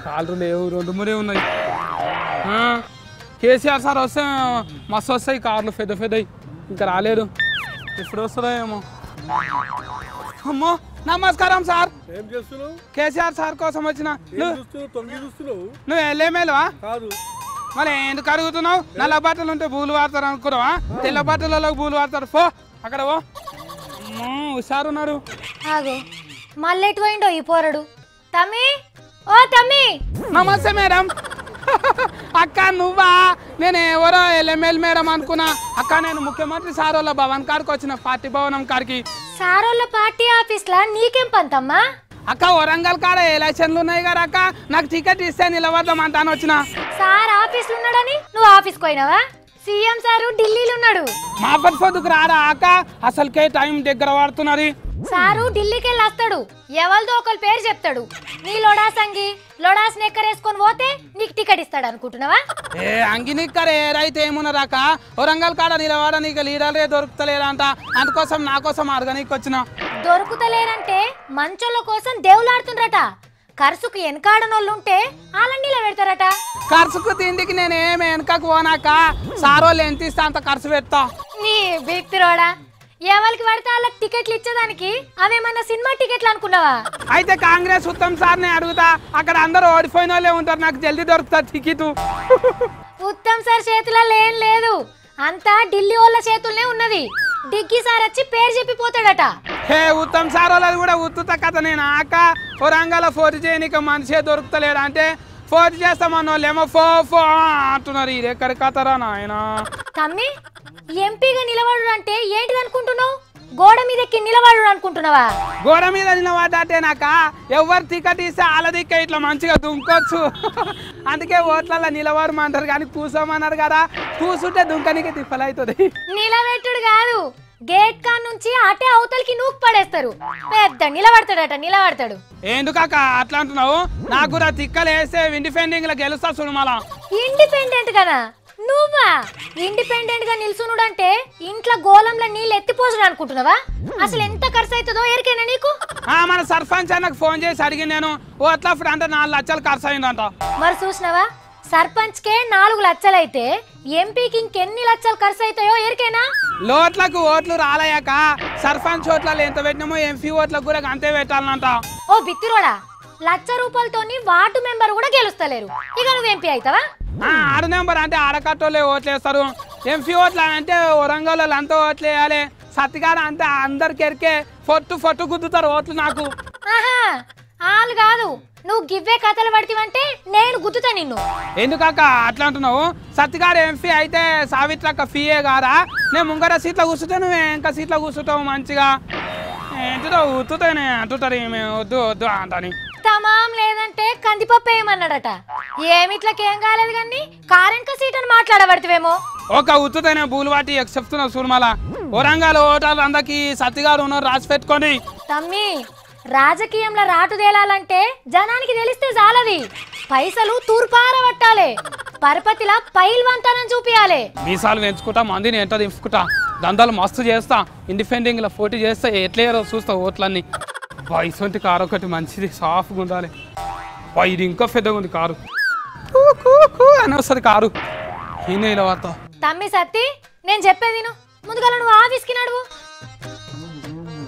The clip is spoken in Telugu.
కాళ్ళు లేవు 2-3 ఉన్నాయి. కేసీఆర్ సార్ వస్తే మస్తు వస్తాయి కార్లు పెద్దవి. ఇంకా రాలేదు, ఎప్పుడు వస్తుందో ఏమో. అమ్మో నమస్కారం సార్. కేసీఆర్ సార్ కోసం వచ్చిన. నువ్వు వెళ్ళేమేలువా? మరి ఎందుకు అడుగుతున్నావు? నల్ల బట్టలు ఉంటే బూలు వాడతారు అనుకున్నావా? తెల్ల బట్టలలో బూలు వాడతారు. పో అక్కడ పో. హుషారున్నారు. మళ్ళీ ఎటు పోయిండో ఈ పోరడు. తమ్మి, ఓ తమ్మి. నమస్తే మేడం. అక్క నువ్వా? నేను ఎవరో ఎల్ఎంఎల్ మేడం అనుకున్నా. అక్క నేను ముఖ్యమంత్రి సారోళ్ళ భవన్ కాడికి వచ్చిన, పార్టీ భవనం కాడికి. సారోళ్ళ పార్టీ ఆఫీస్ లా నీకేం పంతమ్మా? అక్క వరంగల్ కాడ ఎలక్షన్లు ఉన్నాయి కదా అక్క, నాకు టికెట్ ఇస్తే నిలబడదాం అంటాను వచ్చిన. సార్ ఆఫీస్ లో ఉన్నాడని నువ్వు ఆఫీస్ పోయినావా? సీఎం సారు ఢిల్లీలో ఉన్నాడు. మా పొద్దుకు రారా అక్క, అసలుకే టైం దగ్గర పడుతున్నది. సారు ఢిల్లీకి వెళ్ళి వస్తాడు, ఎవరిదో ఒకరి పేరు చెప్తాడు. నీ లొడాస్ అంగి లొడాస్ నెక్కర్ వేసుకొని పోతే నీకు టికెట్ ఇస్తాడు అనుకుంటున్నావా? ఏ అంగి నిక్కర్ ఏరైతే ఏమున్నారాక, వరంగల్ కాడ నిలబడ నీకు లీడర్లే దొరుకుతలేరంట, అందుకోసం నా కోసం అడగనీకి వచ్చిన. దొరుకుతలేరంటే మంచోళ్ళ కోసం దేవులాడుతుండ్రట. ఖర్చుకు వెనకాడనోళ్ళుంటే వాళ్ళని నిలబెడతారట. ఖర్చుకు తిండికి నేను ఏమి వెనకకు పోనాక, సారోళ్ళు ఎంత ఇస్తా అంత ఖర్చు పెడతా. నీ బిక్తిరోడా, ఎవరికి పడితే వాళ్ళకి టికెట్లు ఇచ్చేదానికి అవేమన్నా సినిమా టికెట్లు అనుకున్నావా? అయితే కాంగ్రెస్ ఉత్తమ్ సార్ని అడుగుతా, అక్కడ అందరూ ఓడిపోయిన వాళ్ళే ఉంటారు, నాకు జల్దీ దొరుకుతుంది టికెట్. ఉత్తమ్ సార్ చేతులలో ఏం లేదు, అంతా ఢిల్లీ వాళ్ళ చేతుల్నే ఉన్నది. డిగ్గి సార్ వచ్చి పేరు చెప్పి పోతాడట. హే ఉత్తమ్ సార్ వాళ్ళది కూడా ఉత్తుత కథ. నేను ఆక వరంగల్ పోటీ చేయనీక మనిషే దొరుకుతలేడు అంటే, పోటీ చేస్తామన్న వాళ్ళు ఏమో ఫో ఫో అంటున్నారు. ఇది ఎక్కడి కథరా నాయన. తమ్మి, ఎంపీగా నిలబడు అంటే ఏంటిది అనుకుంటున్నావు? గోడ మీద ఎక్కి నిలబడు అనుకుంటున్నావా? గోడ మీద నిలబడ్డాటే నాక ఎవరు టికెట్ ఇస్తే వాళ్ళ దిక్క ఇట్లా మంచిగా దుంకొచ్చు. అందుకే ఓట్లలో నిలబడమంటారు కానీ కూసోమన్నారు కదా, కూసుంటే దుంకనికి తిప్పలవుతుంది. నిలబెట్టుడు కాదు, గేట్ కాన్ నుంచి అటే అవతలికి నూకు పడేస్తారు. పెద్ద నిలబడతాడు. ఎందుకాక అట్లా అంటున్నావు? నాకు కూడా తిక్కలు వేస్తే ఇండిపెండెంట్ గా గెలుస్తా చూడు. మళ్ళా ఇండిపెండెంట్ కదా నువ్వా? ఇండిపెండెంట్ గా నిల్చునుడంటే ఇంట్లో గోళంలో నీళ్ళు ఎత్తిపోసుడు అనుకుంటున్నావా? అసలు ఎంత ఖర్చు అవుతుందో ఎరికేనా నీకు? మన సర్పంచ్ అన్నకు ఫోన్ చేసి అడిగి నేను ఓట్ల అంటే 4 లక్షలు ఖర్చు అయిందంట. మరి చూసినావా, సర్పంచ్ కే 4 లక్షలు అయితే ఎంపీకి ఇంకెన్ని లక్షలు ఖర్చు అవుతాయో ఎరికేనా? లోట్లకు ఓట్లు రాలయ్యాక సర్పంచ్ ఓట్లలో ఎంత పెట్టినామో ఎంపీ ఓట్లకు కూడా అంతే పెట్టాలనంట. ఓ బిత్తిరోడా, ₹1,00,000 వార్డు మెంబర్ కూడా గెలుస్తలేరు, ఇక నువ్వు ఎంపీ అవుతావా? ఆరు నెంబర్ అంటే ఆడకట్టోళ్ళే ఓట్లు వేస్తారు. ఎంపీ ఓట్లు అంటే వరంగల్ వాళ్ళు అంతా ఓట్లు వేయాలి. సత్తిగాడ అంటే అందరికి ఎరికే ఫొట్టు గుద్దుతారు ఓట్లు నాకు. వాళ్ళు కాదు, నువ్వు గివ్వే కథలు పడితేవంటే నేను గుద్దుతా నిన్ను. ఎందుకాక అట్లా అంటున్నావు? సత్తిగాడ ఎంపీ అయితే సావిత్రక్క ఫీయే కాదా? నేను ముంగర సీట్లో కూర్చుంటే నువ్వు ఇంకా సీట్లో కూర్చుంటావు మంచిగా. ఏంటిదో ఉత్తుతానే అంటుంటారు మేము వద్దు అంటని. తమాం లేదంటే కందిపప్పు వేయమన్నాడట. ఏమిట్లకేం కాలేదు కానీ కారెంక సీట్ అని మాట్లాడబడితేవేమో. ఒక ఉత్తుతైన బూలువాటి చెప్తున్నా సూర్మల, వరంగల్ ఓటర్లు అందరికి సత్తిగారు ఉన్నారు రాసి పెట్టుకోండి. తమ్మి, రాజకీయంలో రాటు తేలాలంటే జనానికి తెలిస్తే చాలది. పైసలు తూర్పార పట్టాలి, పరపతిలా పైల్వంతనం చూపియాలి. మీసాలు పెంచుకుంటా, మందిని ఎంత దింపుకుంటా, దందాలు మస్తు చేస్తా, ఇండిపెండెంట్ లా పోటీ చేస్తా, ఎట్లేరో చూస్తా ఓట్లన్నీ. ఇసొంటి కారు ఒకటి మంచిది, సాఫ్ట్గా ఉండాలి. ఇది ఇంకా పెద్దగా ఉంది కారు, అని వస్తుంది కారు. ఈయన ఇలా వార్తా. తమ్మి సత్తి, నేను చెప్పేది ముందుగా నువ్వు ఆఫీస్కి నడువు.